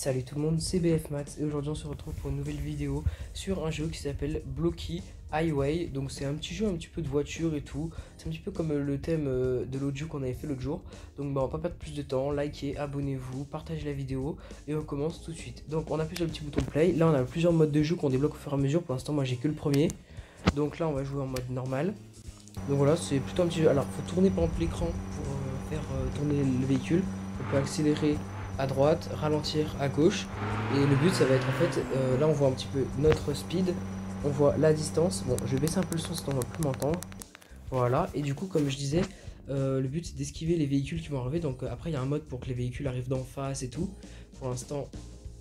Salut tout le monde, c'est BF Max et aujourd'hui on se retrouve pour une nouvelle vidéo sur un jeu qui s'appelle Blocky Highway. Donc c'est un petit jeu un petit peu de voiture et tout. C'est un petit peu comme le thème de l'autre jeu qu'on avait fait l'autre jour. Donc on va pas perdre plus de temps, likez, abonnez-vous, partagez la vidéo et on commence tout de suite. Donc on appuie sur le petit bouton play. Là on a plusieurs modes de jeu qu'on débloque au fur et à mesure. Pour l'instant moi j'ai que le premier. Donc là on va jouer en mode normal. Donc voilà, c'est plutôt un petit jeu. Alors faut tourner par exemple l'écran pour faire tourner le véhicule. On peut accélérer à droite, ralentir à gauche, et le but ça va être en fait, là on voit un petit peu notre speed, on voit la distance. Bon, je vais baisser un peu le son sinon on va plus m'entendre. Voilà, et du coup comme je disais, le but c'est d'esquiver les véhicules qui vont arriver. Donc après il y a un mode pour que les véhicules arrivent d'en face et tout. Pour l'instant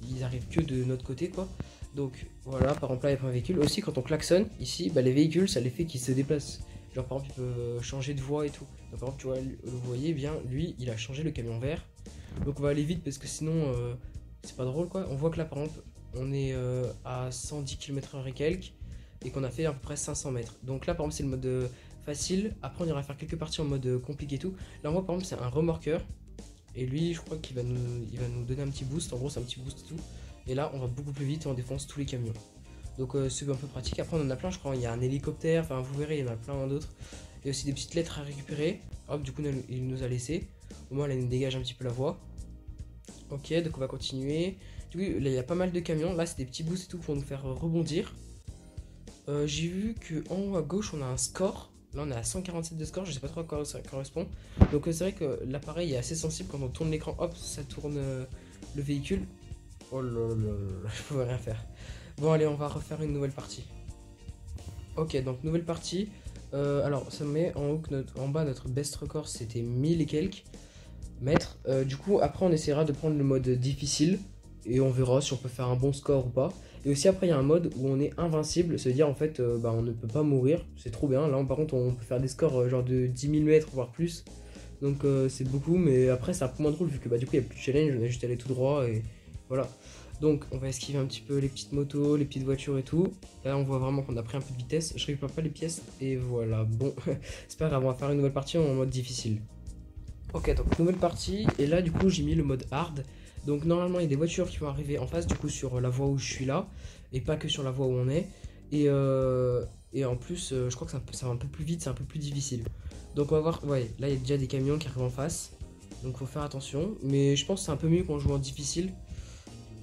ils arrivent que de notre côté quoi. Donc voilà, par exemple là il y a un véhicule. Aussi quand on klaxonne ici, bah, les véhicules ça les fait qu'ils se déplacent. Genre par exemple il peut changer de voie et tout. Donc par exemple tu vois, vous voyez bien, lui il a changé le camion vert. Donc on va aller vite parce que sinon c'est pas drôle quoi. On voit que là par exemple on est à 110 km/h et quelques et qu'on a fait à peu près 500 mètres. Donc là par exemple c'est le mode facile. Après on ira faire quelques parties en mode compliqué et tout. Là on voit par exemple c'est un remorqueur. Et lui je crois qu'il va nous donner un petit boost. En gros c'est un petit boost et tout. Et là on va beaucoup plus vite et on défonce tous les camions. Donc c'est un peu pratique. Après on en a plein je crois. Il y a un hélicoptère. Enfin vous verrez il y en a plein d'autres. Il y a aussi des petites lettres à récupérer. Hop du coup il nous a laissé. Au moins là il nous dégage un petit peu la voie. Ok, donc on va continuer. Du coup, là, il y a pas mal de camions. Là, c'est des petits boosts et tout pour nous faire rebondir. J'ai vu qu'en haut à gauche, on a un score. Là, on est à 147 de score. Je sais pas trop à quoi ça correspond. Donc, c'est vrai que l'appareil est assez sensible. Quand on tourne l'écran, hop, ça tourne le véhicule. Oh là là là, je pouvais rien faire. Bon, allez, on va refaire une nouvelle partie. Ok, donc nouvelle partie. Alors, ça met en haut que en bas, notre best record, c'était 1000 et quelques mètres. Du coup après on essaiera de prendre le mode difficile et on verra si on peut faire un bon score ou pas. Et aussi après il y a un mode où on est invincible, ça veut dire en fait bah, on ne peut pas mourir, c'est trop bien. Là par contre on peut faire des scores genre de 10 000 mètres voire plus. Donc c'est beaucoup, mais après c'est un peu moins drôle vu que bah, du coup il n'y a plus de challenge, on est juste allé tout droit et voilà. Donc on va esquiver un petit peu les petites motos, les petites voitures et tout. Là on voit vraiment qu'on a pris un peu de vitesse, je récupère pas les pièces et voilà. Bon c'est pas grave, on va faire une nouvelle partie en mode difficile. Ok, donc nouvelle partie, et là du coup j'ai mis le mode hard. Donc normalement il y a des voitures qui vont arriver en face du coup sur la voie où je suis là, et pas que sur la voie où on est. Et en plus je crois que ça va un peu plus vite, c'est un peu plus difficile. Donc on va voir, ouais, là il y a déjà des camions qui arrivent en face, donc faut faire attention. Mais je pense que c'est un peu mieux quand on joue en difficile.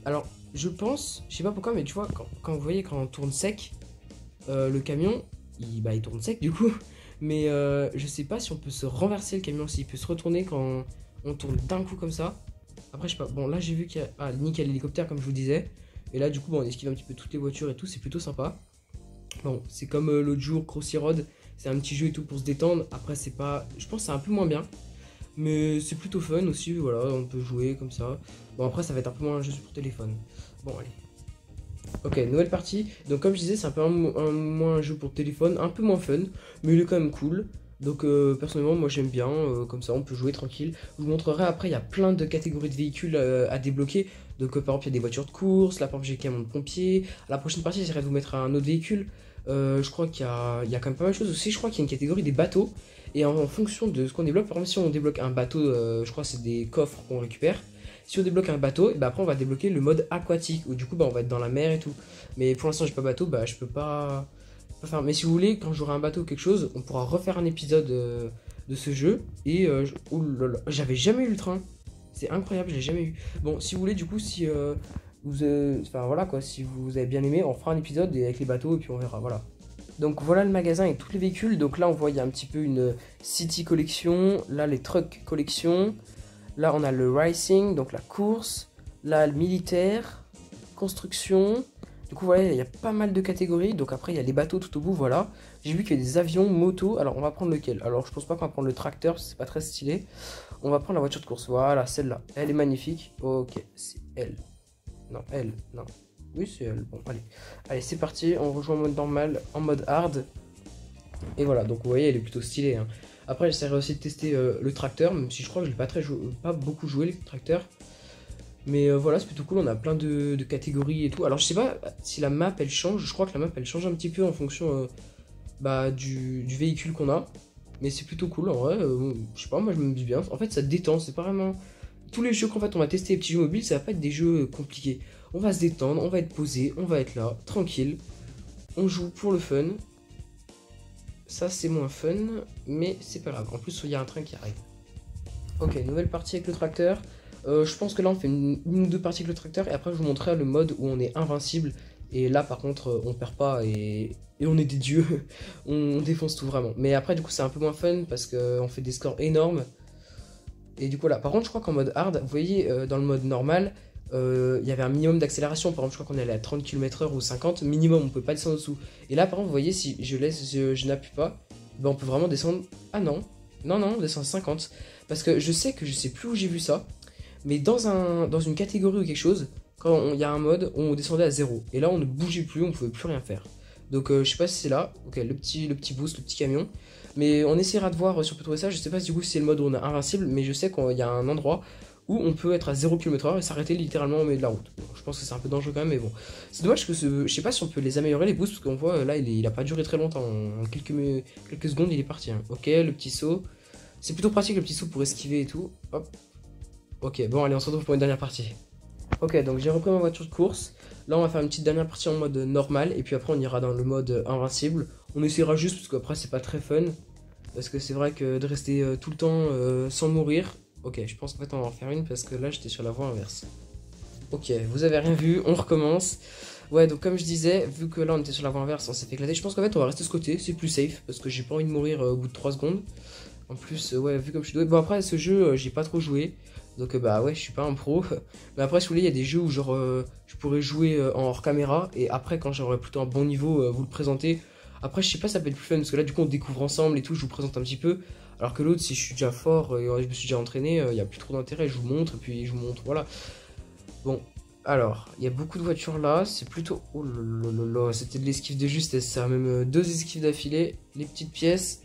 Alors je pense, je sais pas pourquoi, mais tu vois, quand vous voyez quand on tourne sec, le camion, il tourne sec du coup. Mais je sais pas si on peut se renverser le camion, s'il peut se retourner quand on tourne d'un coup comme ça. Après, je sais pas. Bon, là, j'ai vu qu'il y a. Ah, nickel, l'hélicoptère, comme je vous disais. Et là, du coup, bon, on esquive un petit peu toutes les voitures et tout. C'est plutôt sympa. Bon, c'est comme l'autre jour, Crossy Road. C'est un petit jeu et tout pour se détendre. Après, c'est pas. Je pense que c'est un peu moins bien. Mais c'est plutôt fun aussi. Voilà, on peut jouer comme ça. Bon, après, ça va être un peu moins un jeu pour téléphone. Bon, allez. Ok, nouvelle partie. Donc comme je disais, c'est un peu moins un jeu pour téléphone, un peu moins fun, mais il est quand même cool. Donc personnellement, moi j'aime bien, comme ça on peut jouer tranquille. Je vous montrerai après, il y a plein de catégories de véhicules à débloquer. Donc par exemple, il y a des voitures de course, là par exemple j'ai camion de pompier. À la prochaine partie, j'essaierai de vous mettre un autre véhicule. Je crois qu'il y a quand même pas mal de choses aussi. Je crois qu'il y a une catégorie des bateaux. Et en fonction de ce qu'on débloque, par exemple si on débloque un bateau, je crois que c'est des coffres qu'on récupère. Si on débloque un bateau, et bah après on va débloquer le mode aquatique où du coup bah on va être dans la mer et tout. Mais pour l'instant j'ai pas bateau, bah je peux pas faire. Mais si vous voulez, quand j'aurai un bateau ou quelque chose, on pourra refaire un épisode de ce jeu. Et oh là là, j'avais jamais eu le train. C'est incroyable, je l'ai jamais eu. Bon, si vous voulez du coup, si enfin voilà quoi, si vous avez bien aimé, on fera un épisode avec les bateaux et puis on verra, voilà. Donc voilà le magasin et tous les véhicules. Donc là on voit il y a un petit peu une City collection, là les trucks collection. Là, on a le racing, donc la course. Là, le militaire, construction. Du coup, voilà, il y a pas mal de catégories. Donc après, il y a les bateaux tout au bout, voilà. J'ai vu qu'il y a des avions, motos. Alors, on va prendre lequel? Alors, je pense pas qu'on va prendre le tracteur, parce que c'est pas très stylé. On va prendre la voiture de course. Voilà, celle-là. Elle est magnifique. Ok, c'est elle. Non, elle, non. Oui, c'est elle. Bon, allez. Allez, c'est parti. On rejoint en mode normal, en mode hard. Et voilà, donc vous voyez, elle est plutôt stylée, hein. Après, j'essaierai aussi de tester le tracteur, même si je crois que je l'ai pas beaucoup joué, le tracteur. Mais voilà, c'est plutôt cool, on a plein de catégories et tout. Alors, je sais pas si la map, elle change. Je crois que la map, elle change un petit peu en fonction bah, du véhicule qu'on a. Mais c'est plutôt cool, en vrai. Je sais pas, moi, je me dis bien. En fait, ça détend, c'est pas vraiment tous les jeux qu'en fait on va tester, les petits jeux mobiles, ça va pas être des jeux compliqués. On va se détendre, on va être posé, on va être là, tranquille. On joue pour le fun. Ça c'est moins fun, mais c'est pas grave. En plus il y a un train qui arrive. Ok, nouvelle partie avec le tracteur. Je pense que là on fait une ou deux parties avec le tracteur et après je vous montrerai le mode où on est invincible. Et là par contre on perd pas et on est des dieux. On défonce tout vraiment. Mais après du coup c'est un peu moins fun parce qu'on fait des scores énormes. Et du coup là, par contre je crois qu'en mode hard, vous voyez dans le mode normal, il y avait un minimum d'accélération. Par exemple je crois qu'on est allé à 30 km/h ou 50 minimum, on peut pas descendre en dessous. Et là par exemple vous voyez si je n'appuie pas, ben, on peut vraiment descendre. Ah non, on descend à 50. Parce que je sais plus où j'ai vu ça. Mais dans une catégorie ou quelque chose, quand il y a un mode, on descendait à 0. Et là on ne bougeait plus, on ne pouvait plus rien faire. Donc je sais pas si c'est là. Ok, le petit boost, le petit camion. Mais on essaiera de voir si on peut trouver ça. Je sais pas si du coup c'est le mode où on est invincible, mais je sais qu'il y a un endroit où on peut être à 0 km/h et s'arrêter littéralement au milieu de la route. Bon, je pense que c'est un peu dangereux quand même, mais bon. C'est dommage que je sais pas si on peut les améliorer les boosts, parce qu'on voit là il a pas duré très longtemps. En quelques secondes il est parti. Hein. Ok, le petit saut. C'est plutôt pratique le petit saut pour esquiver et tout. Hop. Ok, bon allez on se retrouve pour une dernière partie. Ok, donc j'ai repris ma voiture de course. Là on va faire une petite dernière partie en mode normal et puis après on ira dans le mode invincible. On essaiera juste parce qu'après c'est pas très fun. Parce que c'est vrai que de rester tout le temps sans mourir. Ok, je pense qu'en fait on va en faire une parce que là j'étais sur la voie inverse. Ok, vous avez rien vu, on recommence. Ouais, donc comme je disais, vu que là on était sur la voie inverse, on s'est fait éclater. Je pense qu'en fait on va rester de ce côté, c'est plus safe parce que j'ai pas envie de mourir au bout de 3 secondes. En plus, ouais, vu comme je suis doué. Bon, après, ce jeu, j'ai pas trop joué. Donc, bah ouais, je suis pas un pro. Mais après, si vous voulez, il y a des jeux où genre, je pourrais jouer en hors caméra. Et après, quand j'aurai plutôt un bon niveau, vous le présenter. Après, je sais pas, ça peut être plus fun. Parce que là, du coup, on découvre ensemble et tout. Je vous présente un petit peu. Alors que l'autre, si je suis déjà fort et je me suis déjà entraîné, il y a plus trop d'intérêt. Je vous montre et puis je vous montre. Voilà. Bon. Alors, il y a beaucoup de voitures là. C'est plutôt. Oh là là là, c'était de l'esquive de justesse. Ça, même 2 esquives d'affilée. Les petites pièces.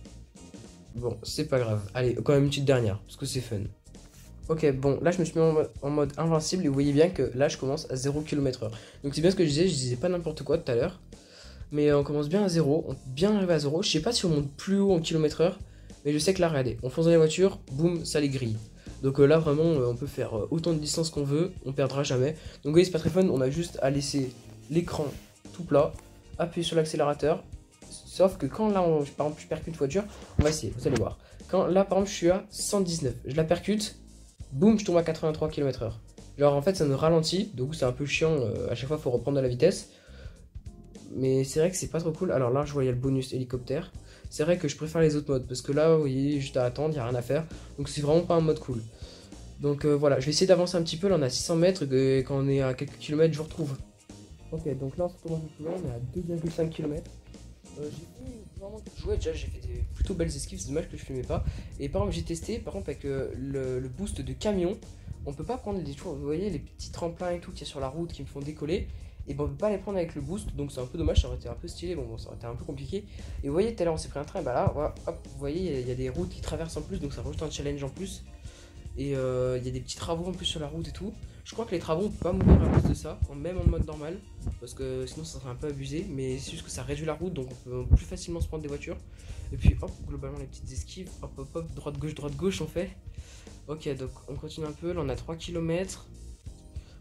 Bon, c'est pas grave. Allez, quand même une petite dernière, parce que c'est fun. Ok, bon, là je me suis mis en mode invincible et vous voyez bien que là je commence à 0 km/h. Donc c'est bien ce que je disais pas n'importe quoi tout à l'heure. Mais on commence bien à 0, on est bien arrivé à 0. Je sais pas si on monte plus haut en km/h, mais je sais que là, regardez, on fonce dans les voitures, boum, ça les grille. Donc là vraiment, on peut faire autant de distance qu'on veut, on perdra jamais. Donc vous voyez, c'est pas très fun, on a juste à laisser l'écran tout plat, appuyer sur l'accélérateur. Sauf que quand là, par exemple, je percute une voiture, on va essayer, vous allez voir. Quand là, par exemple, je suis à 119, je la percute, boum, je tombe à 83 km/h. Genre, en fait, ça nous ralentit, donc c'est un peu chiant, à chaque fois, il faut reprendre de la vitesse. Mais c'est vrai que c'est pas trop cool. Alors là, je vois, il y a le bonus hélicoptère. C'est vrai que je préfère les autres modes, parce que là, vous voyez, juste à attendre, il n'y a rien à faire. Donc c'est vraiment pas un mode cool. Donc voilà, je vais essayer d'avancer un petit peu, là on est à 600 mètres, et quand on est à quelques kilomètres, je vous retrouve. Ok, donc là, on se retrouve un peu plus loin, on est à 2,5 km. J'ai fait vraiment jouer déjà, j'ai fait des plutôt belles esquives, c'est dommage que je filmais pas. Et par exemple j'ai testé, par contre avec le boost de camion, on peut pas prendre les vous voyez les petits tremplins et tout qu'il y a sur la route qui me font décoller. Et ben on peut pas les prendre avec le boost, donc c'est un peu dommage, ça aurait été un peu stylé, bon ça aurait été un peu compliqué. Et vous voyez tout à l'heure on s'est pris un train, et bah là, voilà, hop, vous voyez il y a des routes qui traversent en plus, donc ça rajoute un challenge en plus. Et il y a des petits travaux en plus sur la route et tout. Je crois que les travaux on peut pas mourir à cause de ça, même en mode normal, parce que sinon ça serait un peu abusé, mais c'est juste que ça réduit la route, donc on peut plus facilement se prendre des voitures. Et puis hop, globalement les petites esquives, hop hop hop, droite gauche on fait. Ok, donc on continue un peu, là on a 3 km.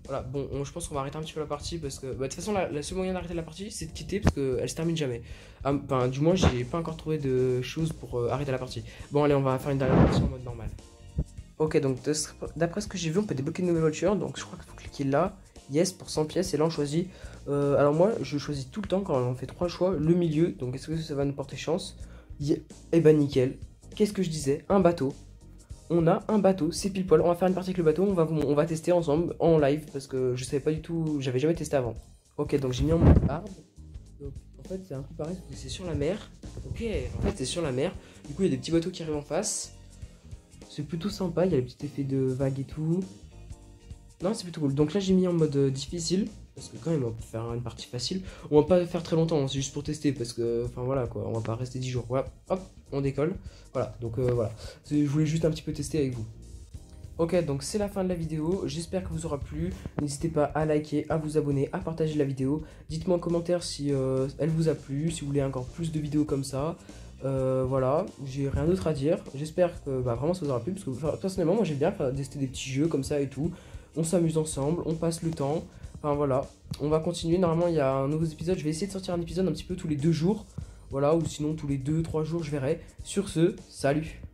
Voilà, bon, je pense qu'on va arrêter un petit peu la partie, parce que bah, de toute façon la seule moyen d'arrêter la partie c'est de quitter, parce qu'elle se termine jamais. Enfin du moins j'ai pas encore trouvé de choses pour arrêter la partie. Bon allez, on va faire une dernière partie en mode normal. Ok, donc d'après ce que j'ai vu, on peut débloquer de nouvelles voitures. Donc je crois qu'il faut cliquer là, yes, pour 100 pièces. Et là, on choisit. Alors moi, je choisis tout le temps quand on fait 3 choix, le milieu. Donc est-ce que ça va nous porter chance? Eh ben nickel. Qu'est-ce que je disais? Un bateau. On a un bateau, c'est pile poil. On va faire une partie avec le bateau. On va tester ensemble en live parce que je savais pas du tout. J'avais jamais testé avant. Ok, donc j'ai mis en mode hard. Donc en fait, c'est un peu pareil parce que c'est sur la mer. Ok, en fait, c'est sur la mer. Du coup, il y a des petits bateaux qui arrivent en face. C'est plutôt sympa, il y a les petits effets de vagues et tout. Non, c'est plutôt cool. Donc là, j'ai mis en mode difficile. Parce que quand même, on peut faire une partie facile. On va pas faire très longtemps, c'est juste pour tester. Parce que, enfin voilà quoi, on va pas rester 10 jours. Voilà, hop, on décolle. Voilà, donc voilà. Je voulais juste un petit peu tester avec vous. Ok, donc c'est la fin de la vidéo. J'espère que vous aura plu. N'hésitez pas à liker, à vous abonner, à partager la vidéo. Dites-moi en commentaire si elle vous a plu, si vous voulez encore plus de vidéos comme ça. Voilà, j'ai rien d'autre à dire. J'espère que bah, vraiment ça vous aura plu parce que personnellement, moi j'aime bien tester des petits jeux comme ça et tout. On s'amuse ensemble, on passe le temps. Enfin voilà, on va continuer. Normalement, il y a un nouveau épisode. Je vais essayer de sortir un épisode un petit peu tous les 2 jours. Voilà, ou sinon tous les 2-3 jours, je verrai. Sur ce, salut!